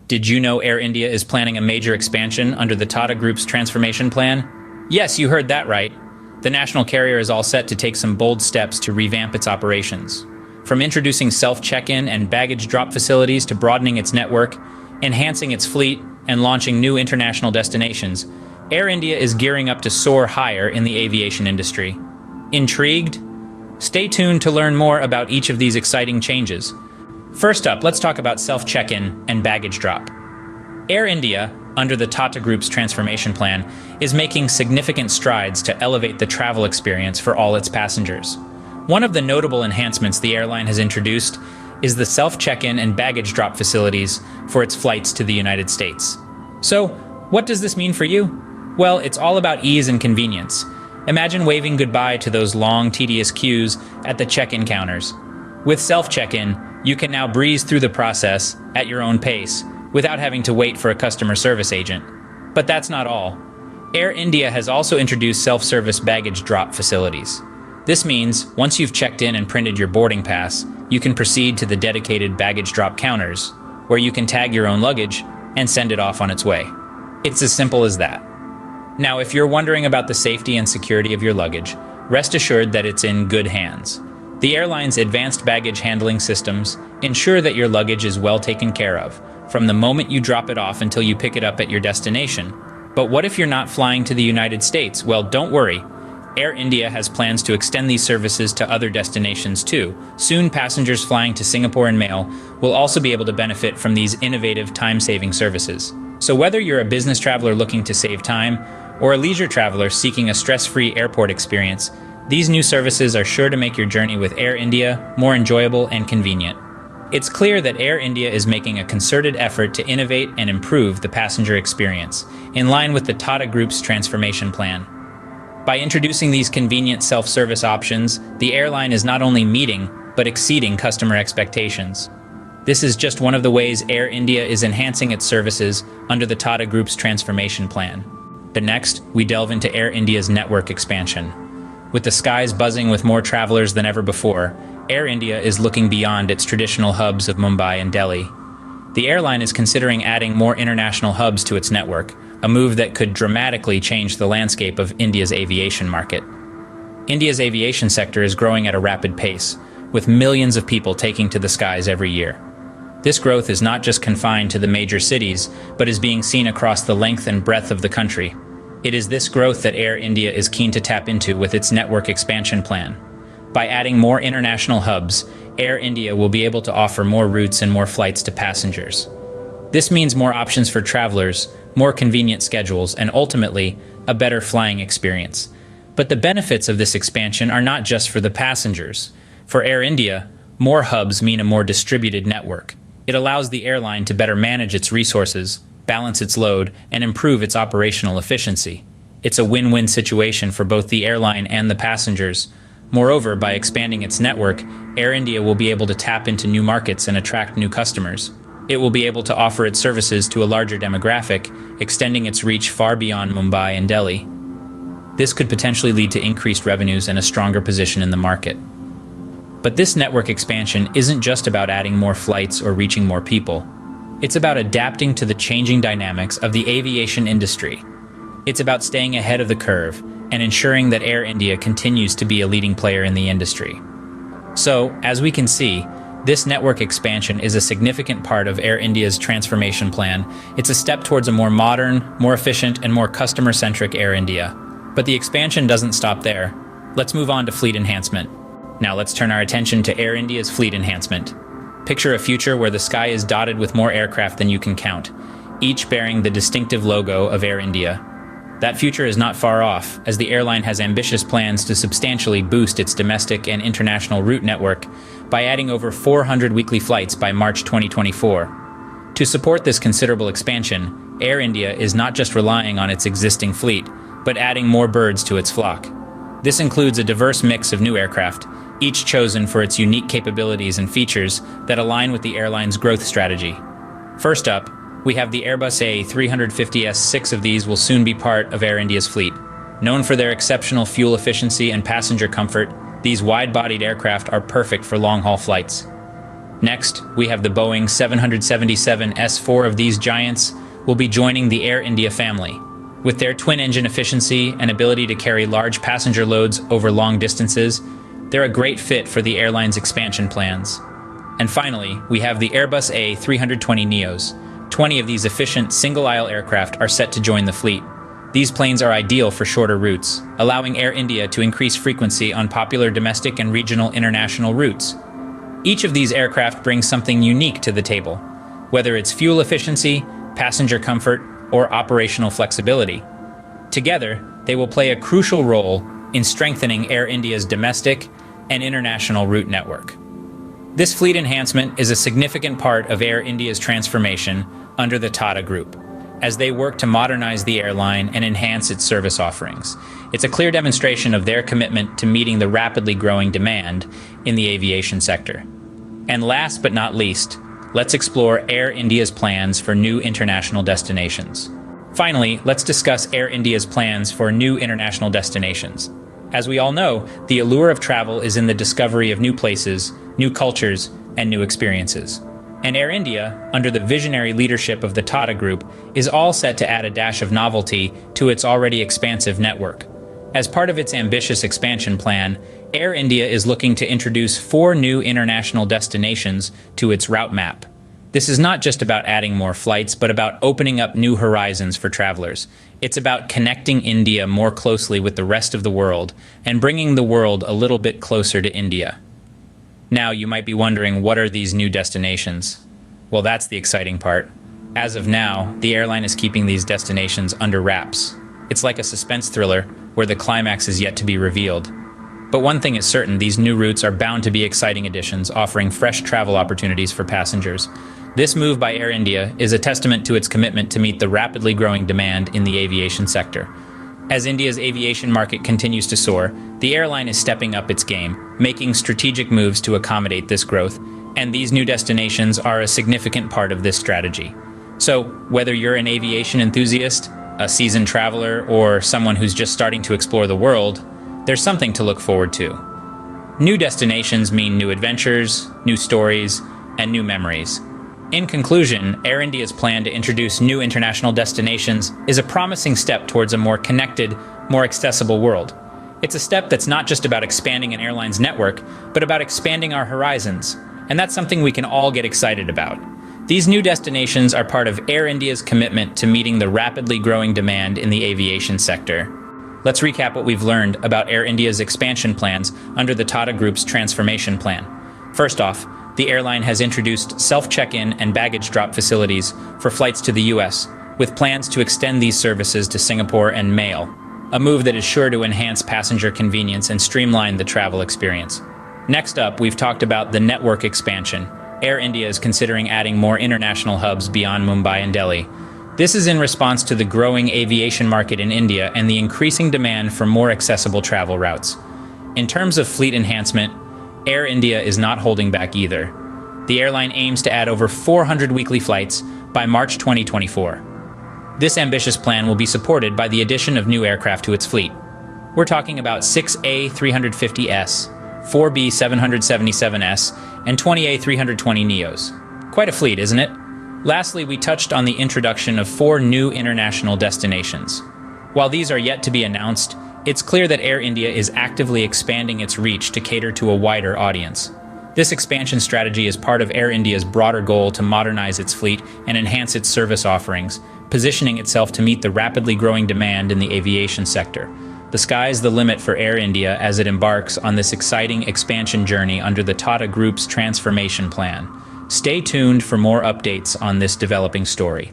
Did you know Air India is planning a major expansion under the Tata Group's transformation plan? Yes, you heard that right. The national carrier is all set to take some bold steps to revamp its operations. From introducing self-check-in and baggage drop facilities to broadening its network, enhancing its fleet, and launching new international destinations, Air India is gearing up to soar higher in the aviation industry. Intrigued? Stay tuned to learn more about each of these exciting changes. First up, let's talk about self-check-in and baggage drop. Air India, under the Tata Group's transformation plan, is making significant strides to elevate the travel experience for all its passengers. One of the notable enhancements the airline has introduced is the self-check-in and baggage drop facilities for its flights to the United States. So, what does this mean for you? Well, it's all about ease and convenience. Imagine waving goodbye to those long, tedious queues at the check-in counters. With self-check-in, you can now breeze through the process at your own pace, without having to wait for a customer service agent. But that's not all. Air India has also introduced self-service baggage drop facilities. This means, once you've checked in and printed your boarding pass, you can proceed to the dedicated baggage drop counters, where you can tag your own luggage and send it off on its way. It's as simple as that. Now, if you're wondering about the safety and security of your luggage, rest assured that it's in good hands. The airline's advanced baggage handling systems ensure that your luggage is well taken care of, from the moment you drop it off until you pick it up at your destination. But what if you're not flying to the United States? Well, don't worry. Air India has plans to extend these services to other destinations too. Soon, passengers flying to Singapore and Male will also be able to benefit from these innovative time-saving services. So whether you're a business traveler looking to save time or a leisure traveler seeking a stress-free airport experience, these new services are sure to make your journey with Air India more enjoyable and convenient. It's clear that Air India is making a concerted effort to innovate and improve the passenger experience, in line with the Tata Group's transformation plan. By introducing these convenient self-service options, the airline is not only meeting, but exceeding customer expectations. This is just one of the ways Air India is enhancing its services under the Tata Group's transformation plan. But next, we delve into Air India's network expansion. With the skies buzzing with more travelers than ever before, Air India is looking beyond its traditional hubs of Mumbai and Delhi. The airline is considering adding more international hubs to its network, a move that could dramatically change the landscape of India's aviation market. India's aviation sector is growing at a rapid pace, with millions of people taking to the skies every year. This growth is not just confined to the major cities, but is being seen across the length and breadth of the country. It is this growth that Air India is keen to tap into with its network expansion plan. By adding more international hubs, Air India will be able to offer more routes and more flights to passengers. This means more options for travelers, more convenient schedules, and ultimately, a better flying experience. But the benefits of this expansion are not just for the passengers. For Air India, more hubs mean a more distributed network. It allows the airline to better manage its resources, balance its load, and improve its operational efficiency. It's a win-win situation for both the airline and the passengers. Moreover, by expanding its network, Air India will be able to tap into new markets and attract new customers. It will be able to offer its services to a larger demographic, extending its reach far beyond Mumbai and Delhi. This could potentially lead to increased revenues and a stronger position in the market. But this network expansion isn't just about adding more flights or reaching more people. It's about adapting to the changing dynamics of the aviation industry. It's about staying ahead of the curve and ensuring that Air India continues to be a leading player in the industry. So, as we can see, this network expansion is a significant part of Air India's transformation plan. It's a step towards a more modern, more efficient, and more customer-centric Air India. But the expansion doesn't stop there. Let's move on to fleet enhancement. Now let's turn our attention to Air India's fleet enhancement. Picture a future where the sky is dotted with more aircraft than you can count, each bearing the distinctive logo of Air India. That future is not far off, as the airline has ambitious plans to substantially boost its domestic and international route network by adding over 400 weekly flights by March 2024. To support this considerable expansion, Air India is not just relying on its existing fleet, but adding more birds to its flock. This includes a diverse mix of new aircraft, each chosen for its unique capabilities and features that align with the airline's growth strategy. First up, we have the Airbus A350s. 6 of these will soon be part of Air India's fleet. Known for their exceptional fuel efficiency and passenger comfort, these wide-bodied aircraft are perfect for long-haul flights. Next, we have the Boeing 777 S4. Of these giants will be joining the Air India family. With their twin-engine efficiency and ability to carry large passenger loads over long distances, they're a great fit for the airline's expansion plans. And finally, we have the Airbus A320neos. 20 of these efficient single-aisle aircraft are set to join the fleet. These planes are ideal for shorter routes, allowing Air India to increase frequency on popular domestic and regional international routes. Each of these aircraft brings something unique to the table, whether it's fuel efficiency, passenger comfort, or operational flexibility. Together, they will play a crucial role in strengthening Air India's domestic and international route network. This fleet enhancement is a significant part of Air India's transformation under the Tata Group, as they work to modernize the airline and enhance its service offerings. It's a clear demonstration of their commitment to meeting the rapidly growing demand in the aviation sector. And last but not least, let's explore Air India's plans for new international destinations. Finally, let's discuss Air India's plans for new international destinations. As we all know, the allure of travel is in the discovery of new places, new cultures, and new experiences. And Air India, under the visionary leadership of the Tata Group, is all set to add a dash of novelty to its already expansive network. As part of its ambitious expansion plan, Air India is looking to introduce 4 new international destinations to its route map. This is not just about adding more flights, but about opening up new horizons for travelers. It's about connecting India more closely with the rest of the world and bringing the world a little bit closer to India. Now, you might be wondering, what are these new destinations? Well, that's the exciting part. As of now, the airline is keeping these destinations under wraps. It's like a suspense thriller where the climax is yet to be revealed. But one thing is certain, these new routes are bound to be exciting additions, offering fresh travel opportunities for passengers. This move by Air India is a testament to its commitment to meet the rapidly growing demand in the aviation sector. As India's aviation market continues to soar, the airline is stepping up its game, making strategic moves to accommodate this growth, and these new destinations are a significant part of this strategy. So, whether you're an aviation enthusiast, a seasoned traveler, or someone who's just starting to explore the world, there's something to look forward to. New destinations mean new adventures, new stories, and new memories. In conclusion, Air India's plan to introduce new international destinations is a promising step towards a more connected, more accessible world. It's a step that's not just about expanding an airline's network, but about expanding our horizons, and that's something we can all get excited about. These new destinations are part of Air India's commitment to meeting the rapidly growing demand in the aviation sector. Let's recap what we've learned about Air India's expansion plans under the Tata Group's transformation plan. First off, the airline has introduced self-check-in and baggage drop facilities for flights to the US, with plans to extend these services to Singapore and Mail, a move that is sure to enhance passenger convenience and streamline the travel experience. Next up, we've talked about the network expansion. Air India is considering adding more international hubs beyond Mumbai and Delhi. This is in response to the growing aviation market in India and the increasing demand for more accessible travel routes. In terms of fleet enhancement, Air India is not holding back either. The airline aims to add over 400 weekly flights by March 2024. This ambitious plan will be supported by the addition of new aircraft to its fleet. We're talking about 6 A350s, 4 B777s, and 20 A320neos. Quite a fleet, isn't it? Lastly, we touched on the introduction of 4 new international destinations. While these are yet to be announced, it's clear that Air India is actively expanding its reach to cater to a wider audience. This expansion strategy is part of Air India's broader goal to modernize its fleet and enhance its service offerings, positioning itself to meet the rapidly growing demand in the aviation sector. The sky's the limit for Air India as it embarks on this exciting expansion journey under the Tata Group's transformation plan. Stay tuned for more updates on this developing story.